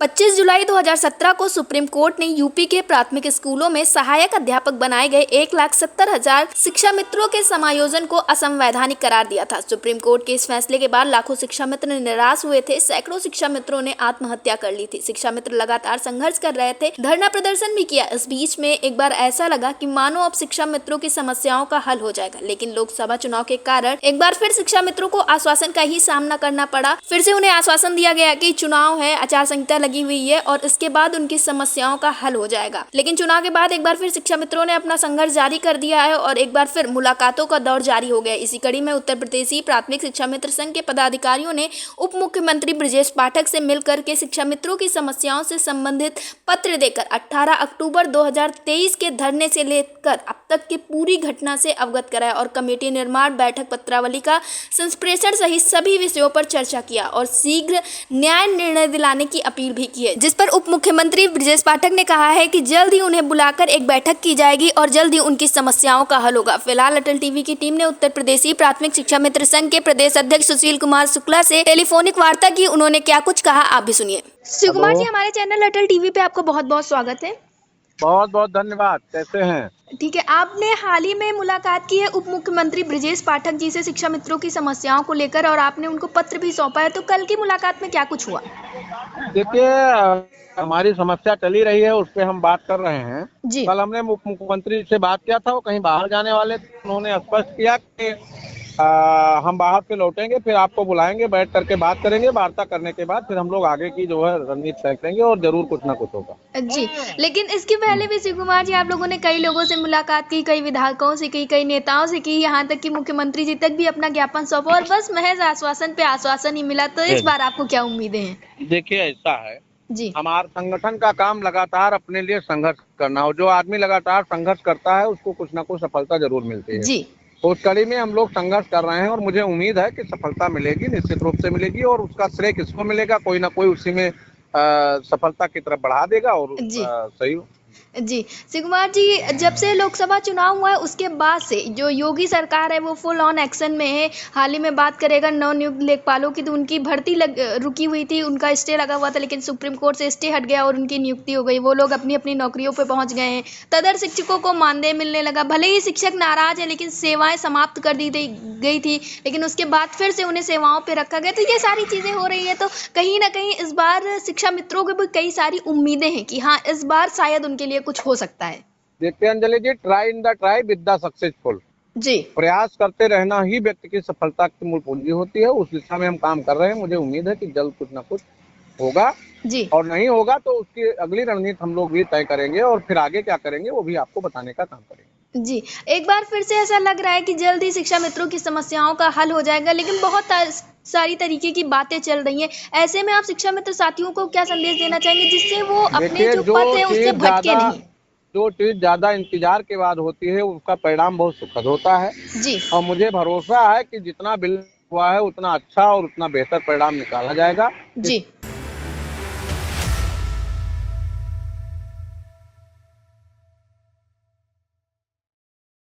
25 जुलाई 2017 को supreme court ने UP के प्राथमिक स्कूलों में सहायक अध्यापक बनाए गए 1,70,000 शिक्षा मित्रों के समायोजन को असंवैधानिक करार दिया था। सुप्रीम कोर्ट के इस फैसले के बाद लाखों शिक्षा मित्र निराश हुए थे। सैकड़ों शिक्षा मित्रों ने आत्महत्या कर ली थी। शिक्षा मित्र लगातार संघर्ष कर रहे थे, धरना प्रदर्शन भी किया। इस बीच में एक बार ऐसा लगा कि मानो अब शिक्षा मित्रों की समस्याओं का हल हो जाएगा, लेकिन लोकसभा चुनाव के कारण एक बार फिर शिक्षा मित्रों को आश्वासन का ही सामना करना पड़ा। फिर से उन्हें आश्वासन दिया गया कि चुनाव है, आचार संहिता लगी हुई है और इसके बाद उनकी समस्याओं का हल हो जाएगा। लेकिन चुनाव के बाद एक बार फिर शिक्षा मित्रों ने अपना संघर्ष जारी कर दिया है और एक बार फिर मुलाकातों का दौर जारी हो गया। इसी कड़ी में उत्तर प्रदेशी प्राथमिक शिक्षा मित्र संघ के पदाधिकारियों ने उप मुख्यमंत्री ब्रजेश पाठक से मिलकर के शिक्षा मित्रों की समस्याओं से संबंधित पत्र देकर 18 अक्टूबर 2023 के धरने से लेकर अब तक की पूरी घटना से अवगत कराया और कमेटी निर्माण, बैठक, पत्रावली का संप्रेषण सहित सभी विषयों पर चर्चा किया और शीघ्र न्याय निर्णय दिलाने की अपील भी की है, जिस पर उप मुख्यमंत्री ब्रजेश पाठक ने कहा है कि जल्द ही उन्हें बुलाकर एक बैठक की जाएगी और जल्द ही उनकी समस्याओं का हल होगा। फिलहाल अटल टीवी की टीम ने उत्तर प्रदेशी प्राथमिक शिक्षा मित्र संघ के प्रदेश अध्यक्ष सुशील कुमार शुक्ला से टेलीफोनिक वार्ता की। उन्होंने क्या कुछ कहा, आप भी सुनिए। सुशील कुमार जी, हमारे चैनल अटल टीवी पे आपका बहुत बहुत स्वागत है। बहुत बहुत धन्यवाद। कैसे हैं? ठीक है, आपने हाल ही में मुलाकात की है उप मुख्यमंत्री ब्रजेश पाठक जी से शिक्षा मित्रों की समस्याओं को लेकर और आपने उनको पत्र भी सौंपा है, तो कल की मुलाकात में क्या कुछ हुआ? देखिए, हमारी समस्या चली रही है, उस पर हम बात कर रहे हैं जी। कल हमने उप मुख्यमंत्री से बात किया था, वो कहीं बाहर जाने वाले थे। उन्होंने स्पष्ट किया कि हम बाहर से लौटेंगे, फिर आपको बुलाएंगे, बैठ करके बात करेंगे। वार्ता करने के बाद फिर हम लोग आगे की जो है रणनीति तय करेंगे और जरूर कुछ ना कुछ होगा। जी, लेकिन इसके पहले भी शिव कुमार जी, आप लोगों ने कई लोगों से मुलाकात की, कई विधायकों से की, कई नेताओं से की, यहाँ तक कि मुख्यमंत्री जी तक भी अपना ज्ञापन सौंपा और बस महज आश्वासन पे आश्वासन ही मिला। तो इस बार आपको क्या उम्मीदें हैं? देखिए, ऐसा है जी। हमारे संगठन का काम लगातार अपने लिए संघर्ष करना हो। जो आदमी लगातार संघर्ष करता है उसको कुछ ना कुछ सफलता जरूर मिलती है। जी। तो उस कड़ी में हम लोग संघर्ष कर रहे हैं और मुझे उम्मीद है कि सफलता मिलेगी, निश्चित रूप से मिलेगी। और उसका श्रेय किसको मिलेगा? कोई ना कोई उसी में सफलता की तरफ बढ़ा देगा और सही। जी, शिव कुमार जी, जब से लोकसभा चुनाव हुआ है उसके बाद से जो योगी सरकार है वो फुल ऑन एक्शन में है। हाल ही में बात करेगा नवनियुक्त लेखपालों की, तो उनकी भर्ती रुकी हुई थी, उनका स्टे लगा हुआ था, लेकिन सुप्रीम कोर्ट से स्टे हट गया और उनकी नियुक्ति हो गई। वो लोग अपनी अपनी नौकरियों पे पहुंच गए हैं। तदर शिक्षकों को मानदेय मिलने लगा। भले ही शिक्षक नाराज है, लेकिन सेवाएं समाप्त कर दी गई थी, लेकिन उसके बाद फिर से उन्हें सेवाओं पे रखा गया। तो ये सारी चीजें हो रही है, तो कहीं ना कहीं इस बार शिक्षा मित्रों को भी कई सारी उम्मीदें हैं कि हाँ, इस बार शायद उनके लिए कुछ हो सकता है। देखते हैं Anjali ji, try in the try with the successful. जी। प्रयास करते रहना ही व्यक्ति की सफलता की मूल पूंजी होती है। उस दिशा में हम काम कर रहे हैं। मुझे उम्मीद है कि जल्द कुछ ना कुछ होगा जी। और नहीं होगा तो उसकी अगली रणनीति हम लोग भी तय करेंगे और फिर आगे क्या करेंगे वो भी आपको बताने का काम करेंगे। जी, एक बार फिर से ऐसा लग रहा है कि जल्द ही शिक्षा मित्रों की समस्याओं का हल हो जाएगा, लेकिन बहुत सारी तरीके की बातें चल रही हैं। ऐसे में आप शिक्षा मित्र साथियों को क्या संदेश देना चाहेंगे जिससे वो अपने जो पथ है उससे भटके नहीं? जो चीज ज्यादा इंतजार के बाद होती है उसका परिणाम बहुत सुखद होता है। जी। और मुझे भरोसा है कि जितना बिल हुआ है उतना अच्छा और उतना बेहतर परिणाम निकाला जाएगा। जी।